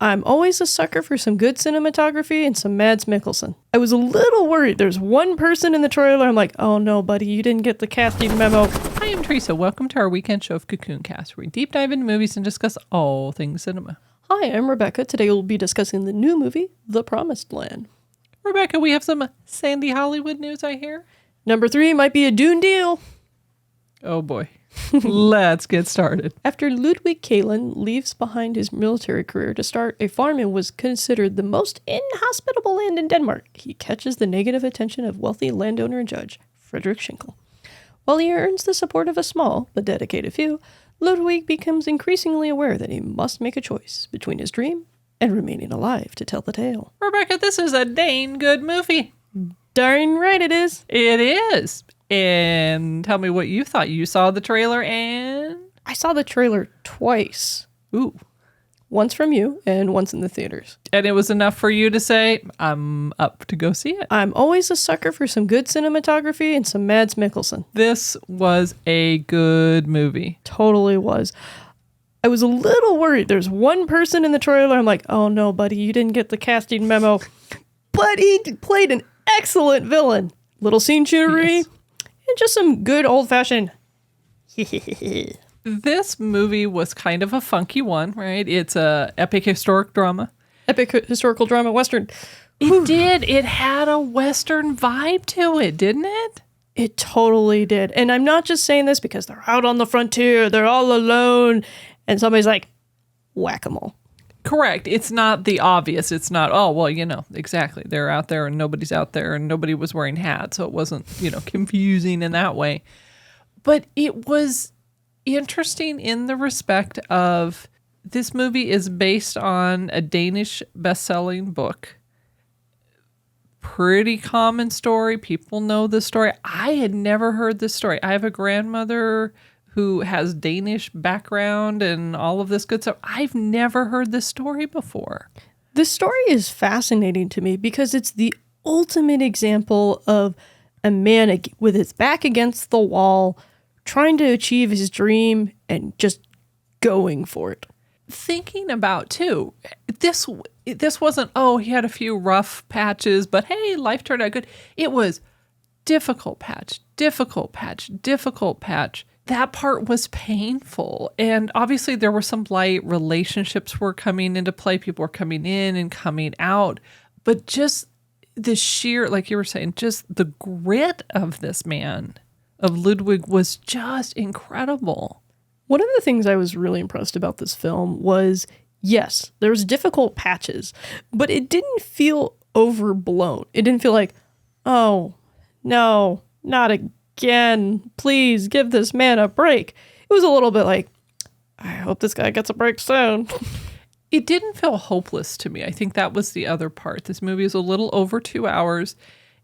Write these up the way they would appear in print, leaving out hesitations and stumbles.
I'm always a sucker for some good cinematography and some Mads Mikkelsen. I was a little worried. There's one person in the trailer. I'm like, oh no, buddy, you didn't get the casting memo. Hi, I'm Teresa. Welcome to our weekend show of Cocoon Cast, where we deep dive into movies and discuss all things cinema. Hi, I'm Rebecca. Today we'll be discussing the new movie, The Promised Land. Rebecca, we have some Sandy Hollywood news, I hear. Number 3 might be a Dune deal. Oh boy. Let's get started. After Ludwig Kalen leaves behind his military career to start a farm and was considered the most inhospitable land in Denmark, he catches the negative attention of wealthy landowner and judge Frederick Schinkel. While he earns the support of a small but dedicated few, Ludwig becomes increasingly aware that he must make a choice between his dream and remaining alive to tell the tale. Rebecca, this is a dang good movie. Darn right it is. It is. And tell me what you thought. You saw the trailer and... I saw the trailer twice. Ooh. Once from you and once in the theaters. And it was enough for you to say, I'm up to go see it. I'm always a sucker for some good cinematography and some Mads Mikkelsen. This was a good movie. Totally was. I was a little worried. There's one person in the trailer. I'm like, oh no, buddy, you didn't get the casting memo. But he played an excellent villain. Little scene shootery. Yes. And just some good old-fashioned This movie was kind of a funky one, right? It's a epic historic drama. Epic historical drama Western. It did. It had a Western vibe to it, didn't it? It totally did. And I'm not just saying this because they're out on the frontier. They're all alone. And somebody's like, whack-a-mole. Correct. It's not the obvious. It's not, oh, well, exactly. They're out there and nobody's out there and nobody was wearing hats. So it wasn't, confusing in that way. But it was interesting in the respect of this movie is based on a Danish best-selling book. Pretty common story. People know the story. I had never heard this story. I have a grandmother who has Danish background and all of this good stuff. I've never heard this story before. This story is fascinating to me because it's the ultimate example of a man with his back against the wall, trying to achieve his dream and just going for it. Thinking about, too, this wasn't, he had a few rough patches, but hey, life turned out good. It was difficult patch. That part was painful. And obviously there were some light. Relationships were coming into play. People were coming in and coming out. But just the sheer, like you were saying, just the grit of this man, of Ludwig, was just incredible. One of the things I was really impressed about this film was, yes, there was difficult patches, but it didn't feel overblown. It didn't feel like, oh, no, not again. Please give this man a break. It was a little bit like, I hope this guy gets a break soon. It didn't feel hopeless to me. I think that was the other part. This movie is a little over 2 hours,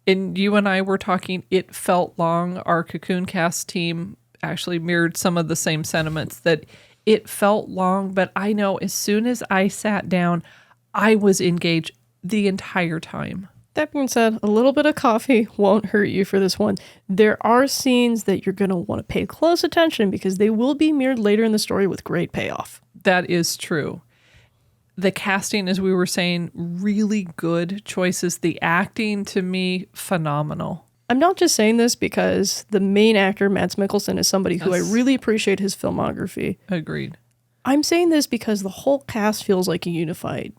and you and I were talking, it felt long. Our Cocoon Cast team actually mirrored some of the same sentiments, that it felt long, but I know as soon as I sat down, I was engaged the entire time. That being said, a little bit of coffee won't hurt you for this one. There are scenes that you're going to want to pay close attention because they will be mirrored later in the story with great payoff. That is true. The casting, as we were saying, really good choices. The acting, to me, phenomenal. I'm not just saying this because the main actor, Mads Mikkelsen, is somebody who I really appreciate his filmography. Agreed. I'm saying this because the whole cast feels like a unified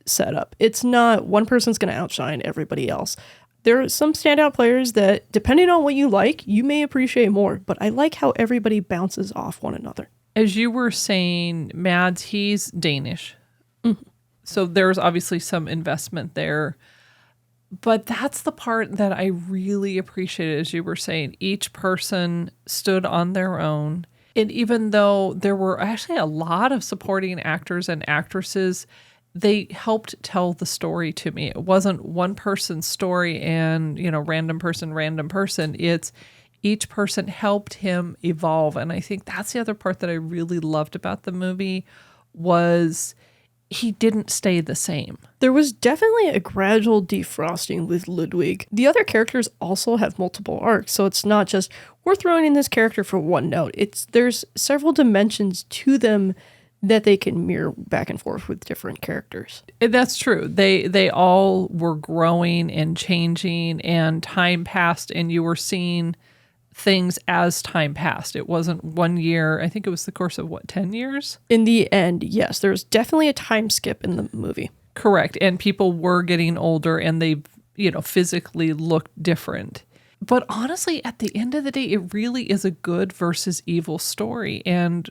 setup. It's not one person's going to outshine everybody else. There are some standout players that, depending on what you like, you may appreciate more, but I like how everybody bounces off one another. As you were saying, Mads, he's Danish. Mm-hmm. So there's obviously some investment there. But that's the part that I really appreciated, as you were saying. Each person stood on their own. And even though there were actually a lot of supporting actors and actresses, they helped tell the story to me. It wasn't one person's story and, random person. It's each person helped him evolve. And I think that's the other part that I really loved about the movie was he didn't stay the same. There was definitely a gradual defrosting with Ludwig. The other characters also have multiple arcs, so it's not just, we're throwing in this character for one note. There's several dimensions to them that they can mirror back and forth with different characters. That's true. They all were growing and changing, and time passed, and you were seeing things as time passed. It wasn't 1 year. I think it was the course of 10 years? In the end, yes, there's definitely a time skip in the movie. Correct. And people were getting older, and they, physically looked different. But honestly, at the end of the day, it really is a good versus evil story. And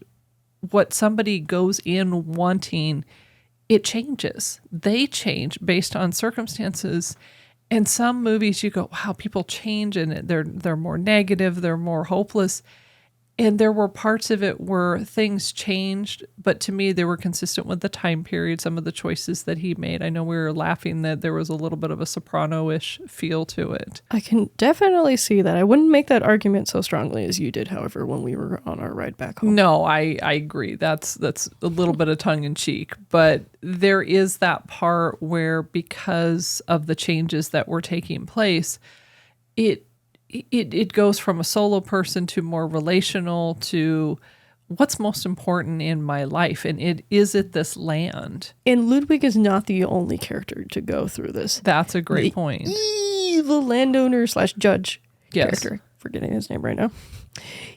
what somebody goes in wanting, it changes. They change based on circumstances. And some movies you go, wow, people change and they're more negative, they're more hopeless. And there were parts of it where things changed, but to me, they were consistent with the time period, some of the choices that he made. I know we were laughing that there was a little bit of a Soprano-ish feel to it. I can definitely see that. I wouldn't make that argument so strongly as you did, however, when we were on our ride back home. No, I agree. That's a little bit of tongue-in-cheek, but there is that part where because of the changes that were taking place, it goes from a solo person to more relational to what's most important in my life. And is it this land? And Ludwig is not the only character to go through this. That's a great point. Evil landowner / judge character. Forgetting his name right now.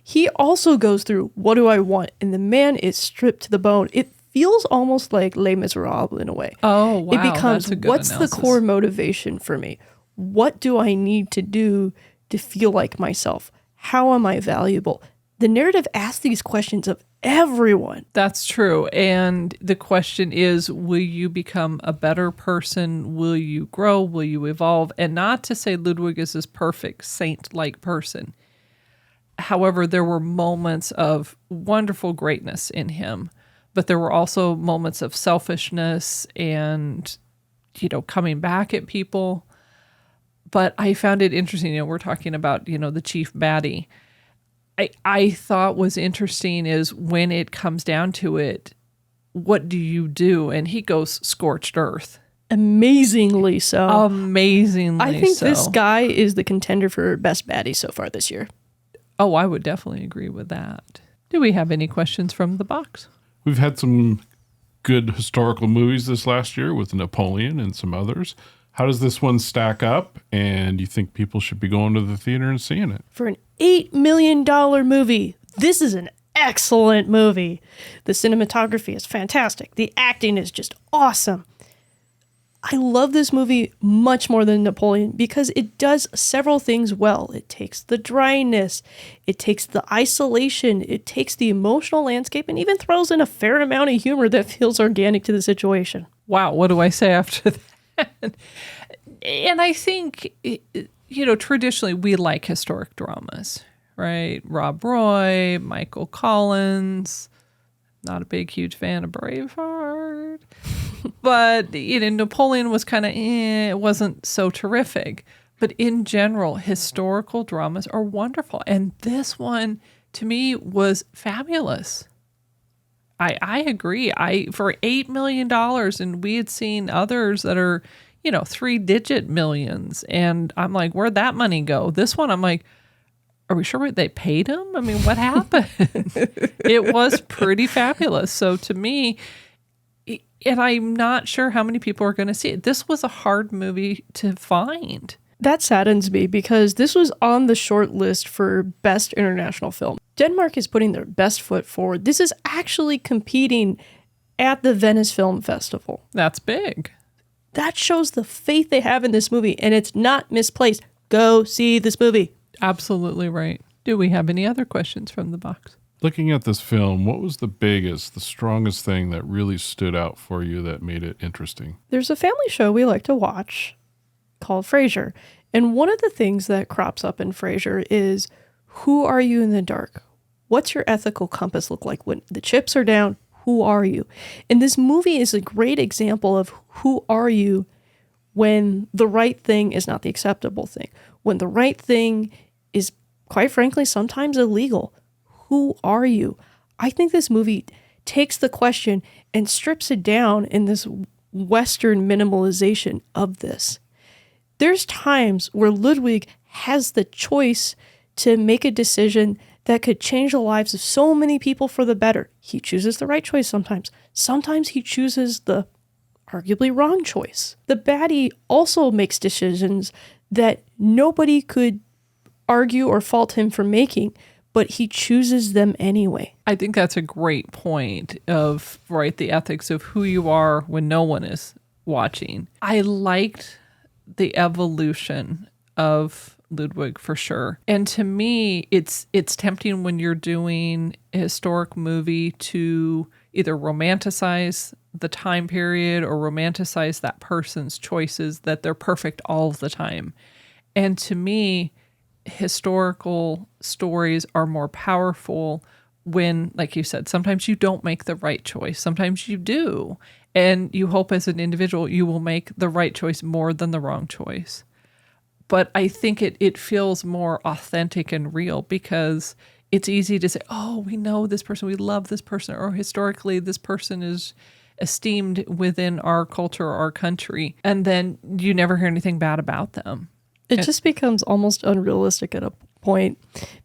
He also goes through, what do I want? And the man is stripped to the bone. It feels almost like Les Miserables in a way. Oh, wow. It becomes, that's a good what's analysis. the core motivation for me? What do I need to do to feel like myself? How am I valuable? The narrative asks these questions of everyone. That's true. And the question is, will you become a better person? Will you grow? Will you evolve? And not to say Ludwig is this perfect saint-like person. However, there were moments of wonderful greatness in him, but there were also moments of selfishness and, coming back at people. But I found it interesting, we're talking about, the chief baddie. I thought was interesting is when it comes down to it, what do you do? And he goes scorched earth. Amazingly so. Amazingly I think so. this guy is the contender for best baddie so far this year. Oh, I would definitely agree with that. Do we have any questions from the box? We've had some good historical movies this last year with Napoleon and some others. How does this one stack up? And do you think people should be going to the theater and seeing it? For an $8 million movie, this is an excellent movie. The cinematography is fantastic. The acting is just awesome. I love this movie much more than Napoleon because it does several things well. It takes the dryness, it takes the isolation, it takes the emotional landscape, and even throws in a fair amount of humor that feels organic to the situation. Wow, what do I say after that? And I think, traditionally we like historic dramas, right? Rob Roy, Michael Collins, not a big, huge fan of Braveheart. But, Napoleon was kind of, it wasn't so terrific. But in general, historical dramas are wonderful. And this one, to me, was fabulous. I agree. For $8 million, and we had seen others that are, 3-digit millions. And I'm like, where'd that money go? This one, I'm like, are we sure they paid him? I mean, what happened? It was pretty fabulous. So to me, and I'm not sure how many people are going to see it. This was a hard movie to find. That saddens me because this was on the short list for Best International Film. Denmark is putting their best foot forward. This is actually competing at the Venice Film Festival. That's big. That shows the faith they have in this movie, and it's not misplaced. Go see this movie. Absolutely right. Do we have any other questions from the box? Looking at this film, what was the strongest thing that really stood out for you that made it interesting? There's a family show we like to watch called Frasier. And one of the things that crops up in Frasier is, who are you in the dark? What's your ethical compass look like when the chips are down? Who are you? And this movie is a great example of who are you when the right thing is not the acceptable thing, when the right thing is, quite frankly, sometimes illegal. Who are you? I think this movie takes the question and strips it down in this Western minimalization of this. There's times where Ludwig has the choice to make a decision that could change the lives of so many people for the better. He chooses the right choice sometimes. Sometimes he chooses the arguably wrong choice. The baddie also makes decisions that nobody could argue or fault him for making, but he chooses them anyway. I think that's a great point of, right, the ethics of who you are when no one is watching. I liked the evolution of Ludwig for sure. And to me, it's tempting when you're doing a historic movie to either romanticize the time period or romanticize that person's choices, that they're perfect all the time. And to me, historical stories are more powerful when, like you said, sometimes you don't make the right choice. Sometimes you do. And you hope as an individual you will make the right choice more than the wrong choice. But I think it feels more authentic and real because it's easy to say, oh, we know this person, we love this person, or historically this person is esteemed within our culture or our country. And then you never hear anything bad about them. It just becomes almost unrealistic at a point.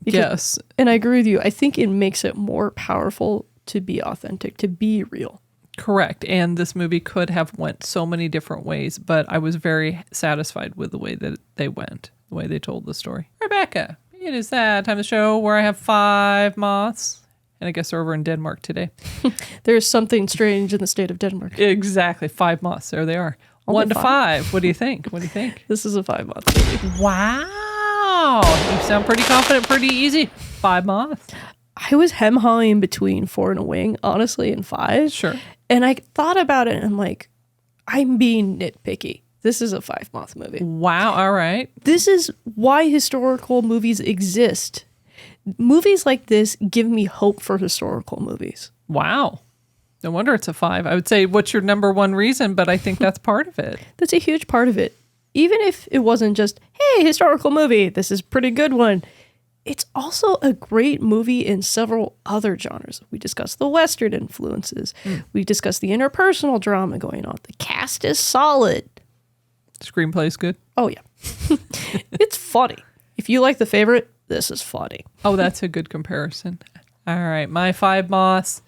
Yes. And I agree with you. I think it makes it more powerful to be authentic, to be real. Correct. And this movie could have went so many different ways, but I was very satisfied with the way that they went, the way they told the story. Rebecca, it is that time of the show where I have 5 moths. And I guess they're over in Denmark today. There's something strange in the state of Denmark. Exactly. 5 moths. There they are. Only 1 to 5. What do you think? What do you think? This is a 5-month movie. Wow. You sound pretty confident, pretty easy. 5 moths. I was hem-hawing between 4 and a wing, honestly, and 5. Sure. And I thought about it and I'm like, I'm being nitpicky. This is a 5-month movie. Wow. All right. This is why historical movies exist. Movies like this give me hope for historical movies. Wow. No wonder it's a 5. I would say, what's your number one reason? But I think that's part of it. That's a huge part of it. Even if it wasn't just, hey, historical movie, this is a pretty good one. It's also a great movie in several other genres. We discussed the Western influences. We discussed the interpersonal drama going on. The cast is solid. Screenplay's good. Oh, yeah. It's funny. If you like The Favorite, this is funny. Oh, that's a good comparison. All right. My 5 moths.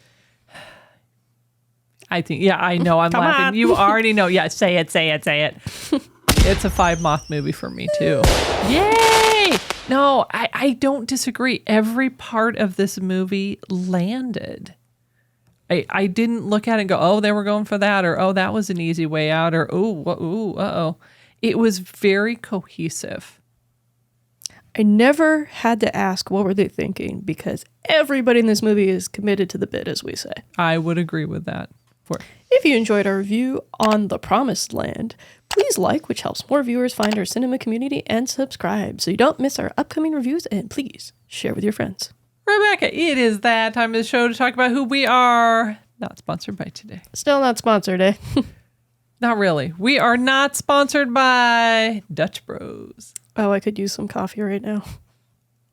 I think, yeah, I know. I'm laughing. On. You already know. Yeah, say it. It's a 5 moth movie for me, too. Yay! No, I don't disagree. Every part of this movie landed. I didn't look at it and go, oh, they were going for that, or oh, that was an easy way out, or uh-oh. It was very cohesive. I never had to ask what were they thinking because everybody in this movie is committed to the bit, as we say. I would agree with that. If you enjoyed our review on The Promised Land, please like, which helps more viewers find our cinema community, and subscribe so you don't miss our upcoming reviews, and please share with your friends. Rebecca, it is that time of the show to talk about who we are. Not sponsored by today. Still not sponsored, eh? Not really. We are not sponsored by Dutch Bros. Oh, I could use some coffee right now.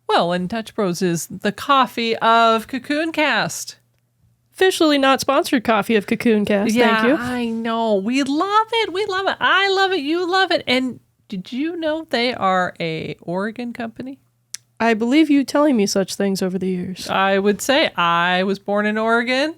Well, and Dutch Bros is the coffee of Cocoon Cast. Officially not sponsored coffee of Cocoon Cast. Yeah, Thank you. I know. We love it. We love it. I love it. You love it. And did you know they are a Oregon company? I believe you telling me such things over the years. I would say I was born in Oregon.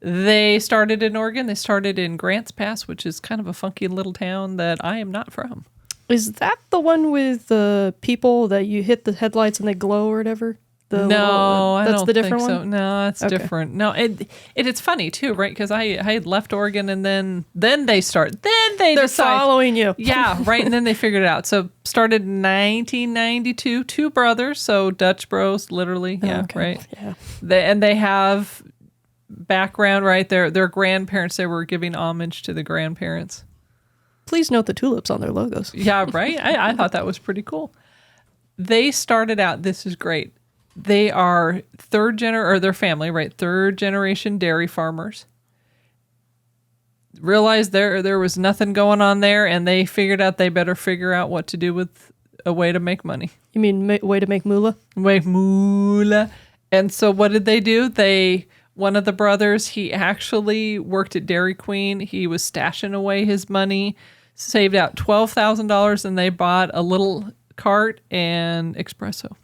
They started in Oregon. They started in Grants Pass, which is kind of a funky little town that I am not from. Is that the one with the people that you hit the headlights and they glow or whatever? No, I don't the different think so. one? No, it's Okay. different. No, it's funny too, right? Because I had left Oregon and then they They're decide, following you. Yeah, right. And then they figured it out. So started in 1992, 2 brothers. So Dutch Bros, literally. Yeah, Okay. right. Yeah. They have background, right? Their grandparents, they were giving homage to the grandparents. Please note the tulips on their logos. Yeah, right. I thought that was pretty cool. They started out, this is great. They are their family, right? 3rd generation dairy farmers. Realized there was nothing going on there, and they figured out they better figure out what to do with a way to make money. You mean way to make moolah? Make moolah. And so what did they do? One of the brothers, he actually worked at Dairy Queen. He was stashing away his money, saved out $12,000, and they bought a little cart and espresso.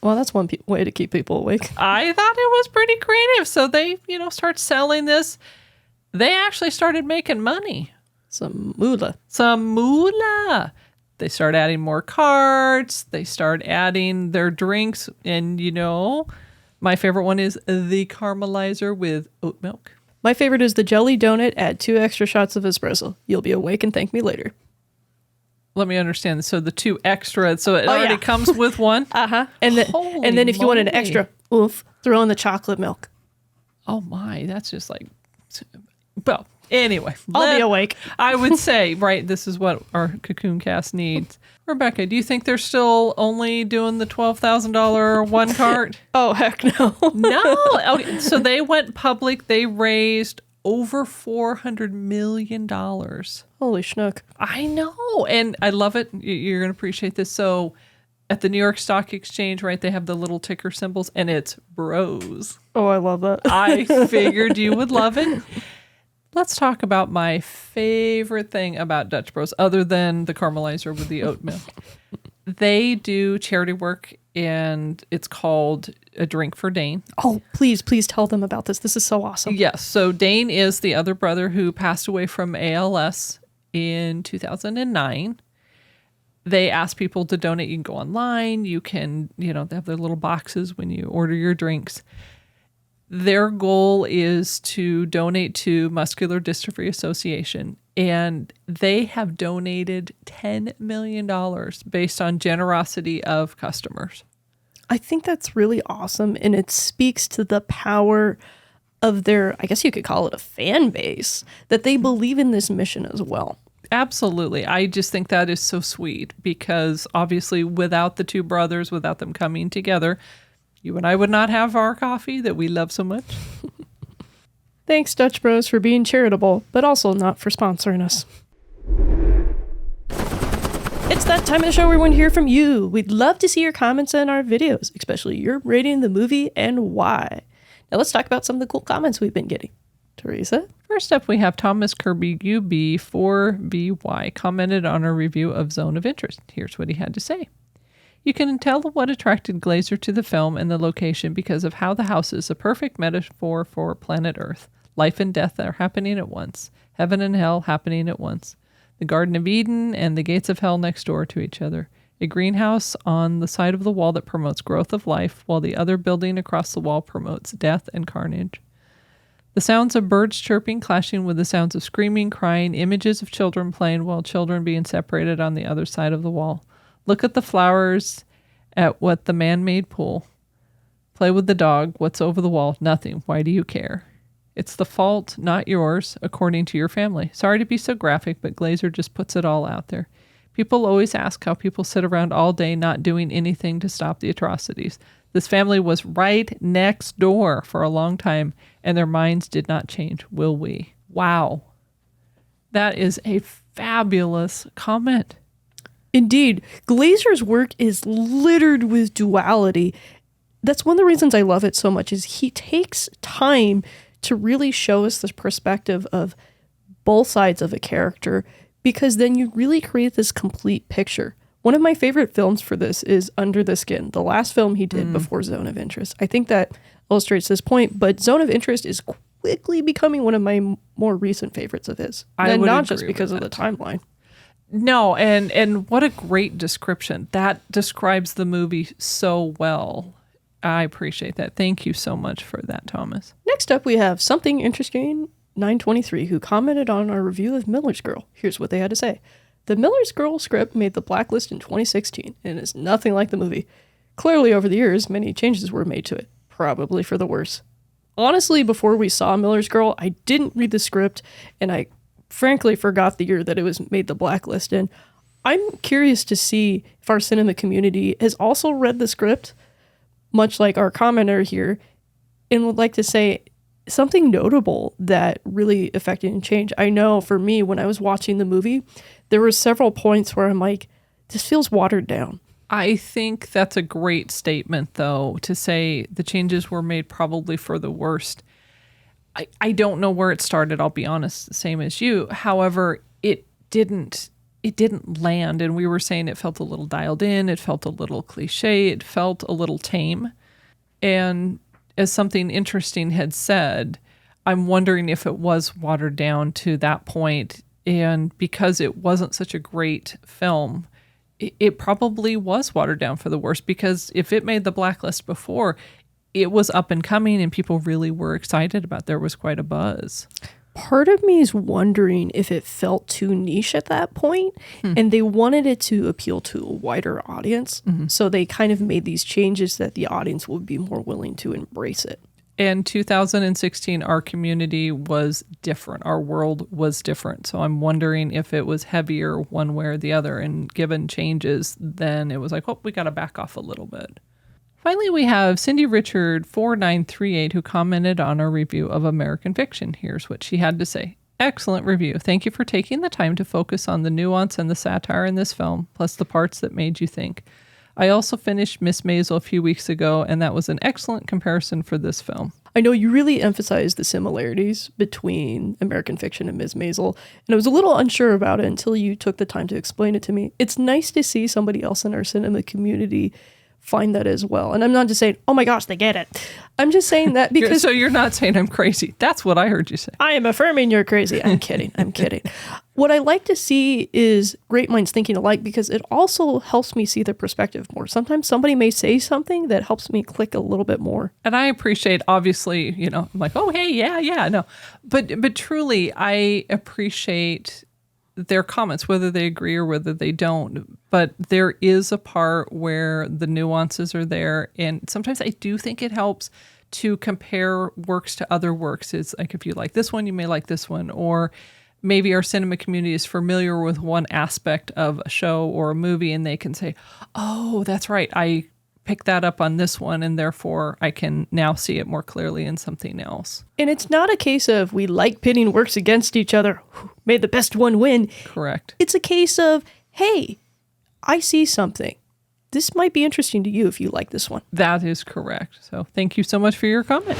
Well, that's one way to keep people awake. I thought it was pretty creative. So they, start selling this. They actually started making money. Some moolah. They start adding more carts. They start adding their drinks. And, my favorite one is the caramelizer with oat milk. My favorite is the jelly donut. Add 2 extra shots of espresso. You'll be awake and thank me later. Let me understand. So the 2 extra, so it already comes with one? Uh-huh. And then if you want an extra oomph, throw in the chocolate milk. Oh my, that's just like, well, anyway. I'll be awake. I would say, right, this is what our Cocoon Cast needs. Rebecca, do you think they're still only doing the $12,000 one cart? Oh, heck no. No. Okay, so they went public. They raised over $400 million. Holy schnook. I know. And I love it. You're going to appreciate this. So at the New York Stock Exchange, right, they have the little ticker symbols and it's bros. Oh, I love that. I figured you would love it. Let's talk about my favorite thing about Dutch Bros, other than the caramelizer with the oat milk. They do charity work, and it's called A Drink for Dane. Oh, please tell them about this. This is so awesome. Yes. So Dane is the other brother who passed away from ALS in 2009. They ask people to donate. You can go online. You can, they have their little boxes when you order your drinks. Their goal is to donate to Muscular Dystrophy Association, and they have donated $10 million based on generosity of customers. I think that's really awesome, and it speaks to the power of their, I guess you could call it a fan base, that they believe in this mission as well. Absolutely. I just think that is so sweet because obviously without the 2 brothers, without them coming together, you and I would not have our coffee that we love so much. Thanks, Dutch Bros, for being charitable, but also not for sponsoring us. It's that time of the show where we want to hear from you. We'd love to see your comments in our videos, especially your rating the movie and why. Now let's talk about some of the cool comments we've been getting. Teresa? First up, we have Thomas Kirby UB4BY commented on our review of Zone of Interest. Here's what he had to say. You can tell what attracted Glazer to the film and the location because of how the house is a perfect metaphor for planet Earth. Life and death are happening at once. Heaven and hell happening at once. The Garden of Eden and the gates of hell next door to each other. A greenhouse on the side of the wall that promotes growth of life, while the other building across the wall promotes death and carnage. The sounds of birds chirping clashing with the sounds of screaming, crying, images of children playing while children being separated on the other side of the wall. Look at the flowers at what the man-made pool. Play with the dog. What's over the wall? Nothing. Why do you care? It's the fault, not yours, according to your family. Sorry to be so graphic, but Glazer just puts it all out there. People always ask how people sit around all day not doing anything to stop the atrocities. This family was right next door for a long time, and their minds did not change. Will we? Wow. That is a fabulous comment. Indeed, Glazer's work is littered with duality. That's one of the reasons I love it so much is he takes time to really show us the perspective of both sides of a character, because then you really create this complete picture. One of my favorite films for this is Under the Skin, the last film he did before Zone of Interest. I think that illustrates this point, but Zone of Interest is quickly becoming one of my more recent favorites of his. And not just because of the timeline. No, and what a great description. That describes the movie so well. I appreciate that. Thank you so much for that, Thomas. Next up, we have Something Interesting 923, who commented on our review of Miller's Girl. Here's what they had to say. The Miller's Girl script made the blacklist in 2016 and is nothing like the movie. Clearly, over the years, many changes were made to it, probably for the worse. Honestly, before we saw Miller's Girl, I didn't read the script, and I frankly forgot the year that it was made the blacklist. And I'm curious to see if our cinema community has also read the script, much like our commenter here, and would like to say something notable that really affected and changed. I know for me, when I was watching the movie, there were several points where I'm like, this feels watered down. I think that's a great statement, though, to say the changes were made probably for the worst. I don't know where it started, I'll be honest, same as you. However, it it didn't land. And we were saying it felt a little dialed in. It felt a little cliche. It felt a little tame. And as something interesting had said, I'm wondering if it was watered down to that point. And because it wasn't such a great film, it probably was watered down for the worse, because if it made the blacklist before, it was up and coming and people really were excited about it. There was quite a buzz. Part of me is wondering if it felt too niche at that point and they wanted it to appeal to a wider audience. So they kind of made these changes that the audience would be more willing to embrace it. In 2016, our community was different. Our world was different. So I'm wondering if it was heavier one way or the other. And given changes, then it was like, oh, we got to back off a little bit. Finally, we have Cindy Richard 4938 who commented on our review of American Fiction. Here's what she had to say. Excellent review. Thank you for taking the time to focus on the nuance and the satire in this film, plus the parts that made you think. I also finished Miss Maisel a few weeks ago, and that was an excellent comparison for this film. I know you really emphasized the similarities between American Fiction and Ms. Maisel, and I was a little unsure about it until you took the time to explain it to me. It's nice to see somebody else in our cinema community find that as well. And I'm not just saying, oh my gosh, they get it. I'm just saying that because... So you're not saying I'm crazy. That's what I heard you say. I am affirming you're crazy. I'm kidding. I'm kidding. What I like to see is great minds thinking alike, because it also helps me see the perspective more. Sometimes somebody may say something that helps me click a little bit more. And I appreciate, obviously, I'm like, oh, hey, yeah, no. But truly, I appreciate their comments, whether they agree or whether they don't. But there is a part where the nuances are there. And sometimes I do think it helps to compare works to other works. It's like, if you like this one, you may like this one. Or maybe our cinema community is familiar with one aspect of a show or a movie, and they can say, oh, that's right, I picked that up on this one, and therefore I can now see it more clearly in something else. And it's not a case of we like pitting works against each other. May the best one win. Correct. It's a case of, hey, I see something. This might be interesting to you if you like this one. That is correct. So thank you so much for your comment.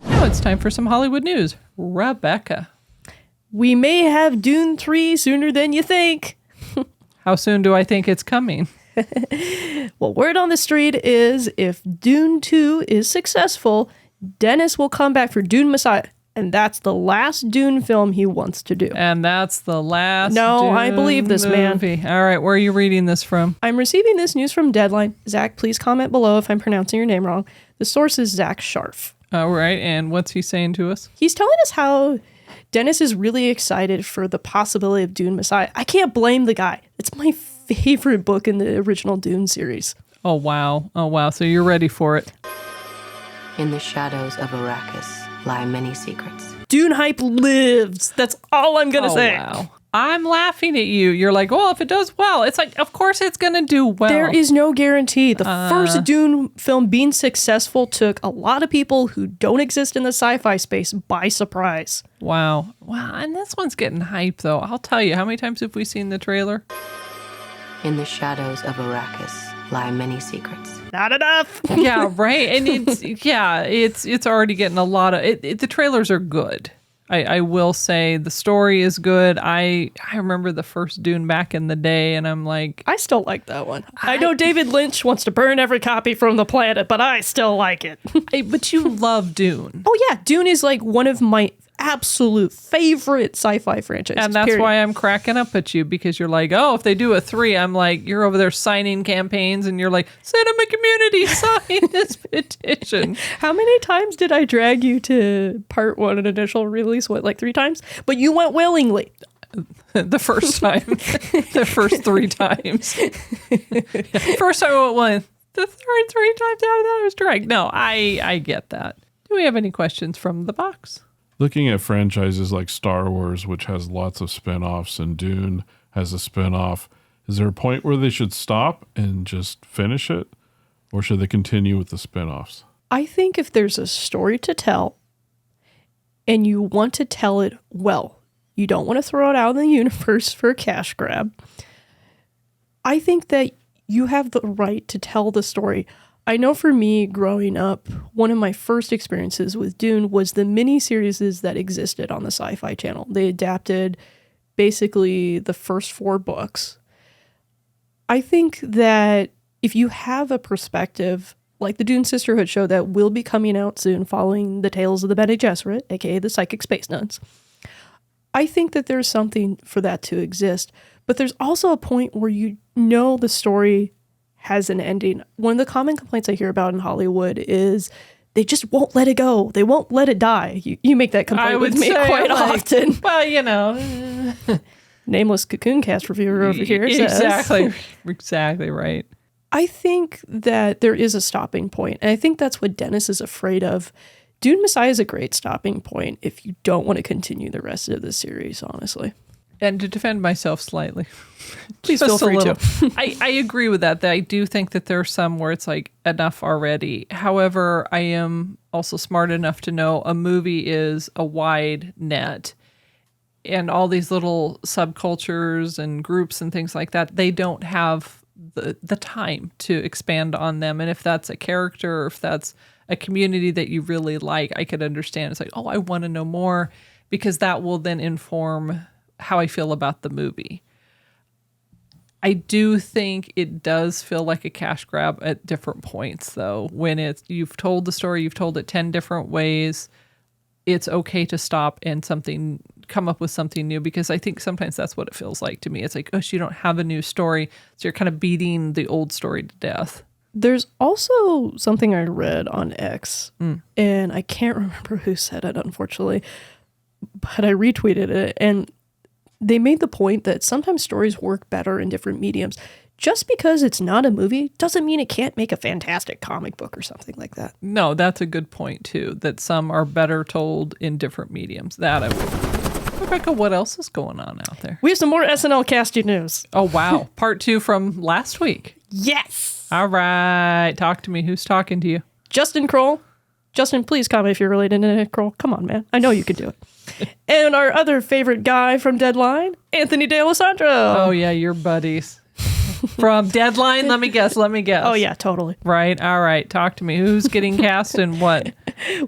Now it's time for some Hollywood news. Rebecca. We may have Dune 3 sooner than you think. How soon do I think it's coming? Well, word on the street is if Dune 2 is successful, Dennis will come back for Dune Messiah. And that's the last Dune film he wants to do. And that's the last No, Dune I believe this, movie. Man. All right, where are you reading this from? I'm receiving this news from Deadline. Zach, please comment below if I'm pronouncing your name wrong. The source is Zach Scharf. All right, and what's he saying to us? He's telling us how Dennis is really excited for the possibility of Dune Messiah. I can't blame the guy. It's my favorite book in the original Dune series. Oh, wow. So you're ready for it. In the shadows of Arrakis lie many secrets. Dune hype lives. That's all I'm going to say. Wow. I'm laughing at you. You're like, well, if it does well, it's like, of course it's going to do well. There is no guarantee. The first Dune film being successful took a lot of people who don't exist in the sci-fi space by surprise. Wow. And this one's getting hype, though. I'll tell you, how many times have we seen the trailer? In the shadows of Arrakis lie many secrets. Not enough. Yeah, right. And it's already getting a lot of the trailers are good. I will say the story is good. I remember the first Dune back in the day, and I'm like, I still like that one. I know David Lynch wants to burn every copy from the planet, but I still like it. But you love Dune. Oh yeah, Dune is like one of my absolute favorite sci-fi franchises. And that's why I'm cracking up at you, because you're like, oh, if they do a 3, I'm like, you're over there signing campaigns, and you're like, cinema community, sign this petition. How many times did I drag you to part 1 and initial release? What, like 3 times? But you went willingly. The first time. The first 3 times. First time I went, the third 3 times after that I was dragged. No, I get that. Do we have any questions from the box? Looking at franchises like Star Wars, which has lots of spin-offs, and Dune has a spin-off, is there a point where they should stop and just finish it? Or should they continue with the spin-offs? I think if there's a story to tell and you want to tell it well, you don't want to throw it out in the universe for a cash grab, I think that you have the right to tell the story I know for me, growing up, one of my first experiences with Dune was the mini-series that existed on the Sci-Fi Channel. They adapted basically the first 4 books. I think that if you have a perspective like the Dune Sisterhood show that will be coming out soon following the Tales of the Bene Gesserit, aka the Psychic Space Nuns, I think that there's something for that to exist. But there's also a point where you know the story has an ending. One of the common complaints I hear about in Hollywood is they just won't let it go. They won't let it die. You make that complaint with me quite often. Well, you know. Nameless Cocoon Cast reviewer over here says. Exactly right. I think that there is a stopping point. And I think that's what Dennis is afraid of. Dune Messiah is a great stopping point if you don't want to continue the rest of the series, honestly. And to defend myself slightly, please feel free to. I agree with that. I do think that there are some where it's like enough already. However, I am also smart enough to know a movie is a wide net, and all these little subcultures and groups and things like that, they don't have the time to expand on them. And if that's a character, or if that's a community that you really like, I could understand. It's like, oh, I want to know more, because that will then inform how I feel about the movie. I do think it does feel like a cash grab at different points, though. When you've told the story, you've told it 10 different ways, it's okay to stop and come up with something new, because I think sometimes that's what it feels like to me. It's like, oh, you don't have a new story, so you're kind of beating the old story to death. There's also something I read on X, and I can't remember who said it, unfortunately, but I retweeted it, and they made the point that sometimes stories work better in different mediums. Just because it's not a movie doesn't mean it can't make a fantastic comic book or something like that. No, that's a good point, too, that some are better told in different mediums. That I would. Rebecca, what else is going on out there? We have some more SNL casting news. Oh, wow. Part 2 from last week. Yes. All right. Talk to me. Who's talking to you? Justin Kroll. Justin, please comment if you're related to Nick Kroll. Come on, man. I know you could do it. And our other favorite guy from Deadline, Anthony D'Alessandro. Oh, yeah, your buddies. From Deadline? Let me guess. Oh, yeah, totally. Right. All right. Talk to me. Who's getting cast and what?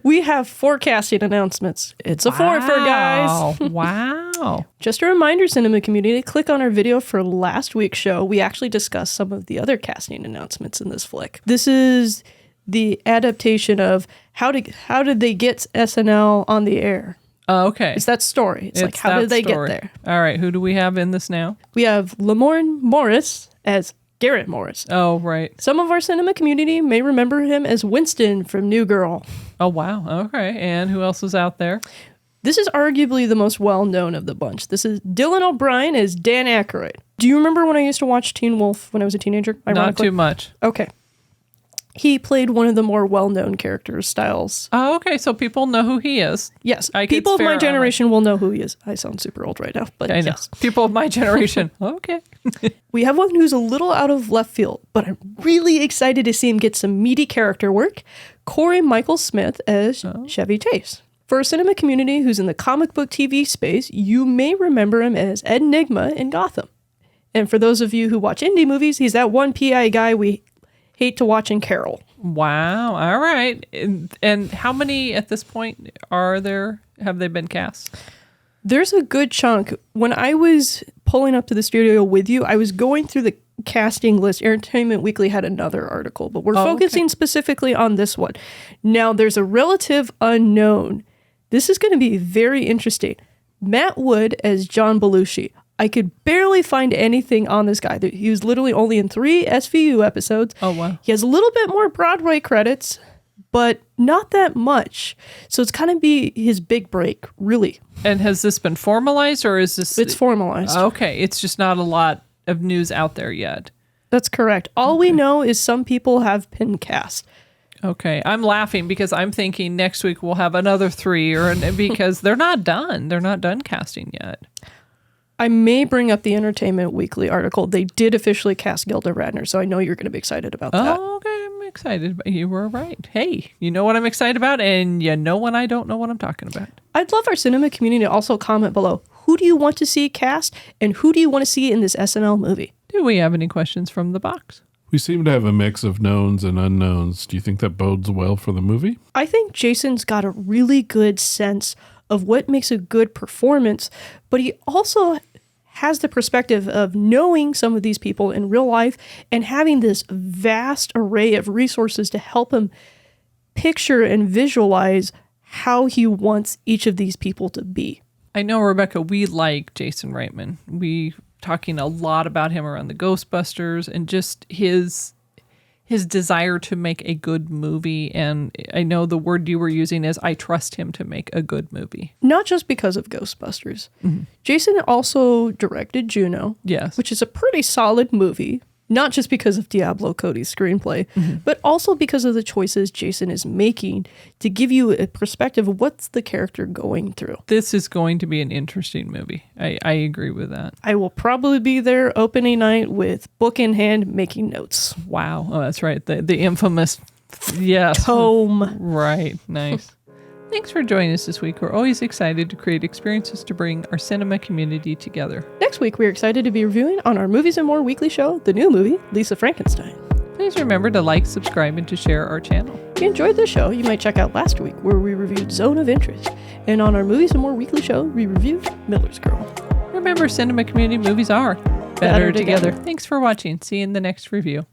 We have 4 casting announcements. It's a 4 for guys. Wow. Just a reminder, cinema community, click on our video for last week's show. We actually discussed some of the other casting announcements in this flick. This is the adaptation of how did they get SNL on the air? Oh, okay. It's that story. It's like, how did they get there? All right. Who do we have in this now? We have Lamorne Morris as Garrett Morris. Oh, right. Some of our cinema community may remember him as Winston from New Girl. Oh, wow. Okay. And who else is out there? This is arguably the most well-known of the bunch. This is Dylan O'Brien as Dan Aykroyd. Do you remember when I used to watch Teen Wolf when I was a teenager? Not too much. Okay. He played one of the more well-known characters, Styles. Oh, okay. So people know who he is. Yes. People of my generation will know who he is. I sound super old right now, but I know. Yes. People of my generation. Okay. We have one who's a little out of left field, but I'm really excited to see him get some meaty character work. Corey Michael Smith as Chevy Chase. For a cinema community who's in the comic book TV space, you may remember him as Ed Nygma in Gotham. And for those of you who watch indie movies, he's that one PI guy we hate to watch in Carol. Wow. All right. And how many at this point have they been cast? There's a good chunk. When I was pulling up to the studio with you, I was going through the casting list. Entertainment Weekly had another article, but we're focusing specifically on this one. Now, there's a relative unknown. This is going to be very interesting. Matt Wood as John Belushi. I could barely find anything on this guy. He was literally only in 3 SVU episodes. Oh, wow. He has a little bit more Broadway credits, but not that much. So it's kind of be his big break, really. And has this been formalized, or is this... It's formalized. Okay. It's just not a lot of news out there yet. That's correct. All we know is some people have been cast. Okay. I'm laughing because I'm thinking next week we'll have another 3 because they're not done. They're not done casting yet. I may bring up the Entertainment Weekly article. They did officially cast Gilda Radner, so I know you're going to be excited about that. Oh, okay. I'm excited. You were right. Hey, you know what I'm excited about, and you know when I don't know what I'm talking about. I'd love our cinema community to also comment below. Who do you want to see cast, and who do you want to see in this SNL movie? Do we have any questions from the box? We seem to have a mix of knowns and unknowns. Do you think that bodes well for the movie? I think Jason's got a really good sense of what makes a good performance, but he also has the perspective of knowing some of these people in real life and having this vast array of resources to help him picture and visualize how he wants each of these people to be. I know, Rebecca, we like Jason Reitman. We talking a lot about him around the Ghostbusters and just his desire to make a good movie. And I know the word you were using is, I trust him to make a good movie. Not just because of Ghostbusters. Mm-hmm. Jason also directed Juno, yes, which is a pretty solid movie. Not just because of Diablo Cody's screenplay, but also because of the choices Jason is making to give you a perspective of what's the character going through. This is going to be an interesting movie. I agree with that. I will probably be there opening night with book in hand making notes. Wow. Oh, that's right. The infamous, yes. Tome. Right. Nice. Thanks for joining us this week. We're always excited to create experiences to bring our cinema community together. Next week, we're excited to be reviewing on our Movies and More weekly show, the new movie, Lisa Frankenstein. Please remember to like, subscribe, and to share our channel. If you enjoyed the show, you might check out last week where we reviewed Zone of Interest. And on our Movies and More weekly show, we reviewed Miller's Girl. Remember, cinema community movies are better together. Thanks for watching. See you in the next review.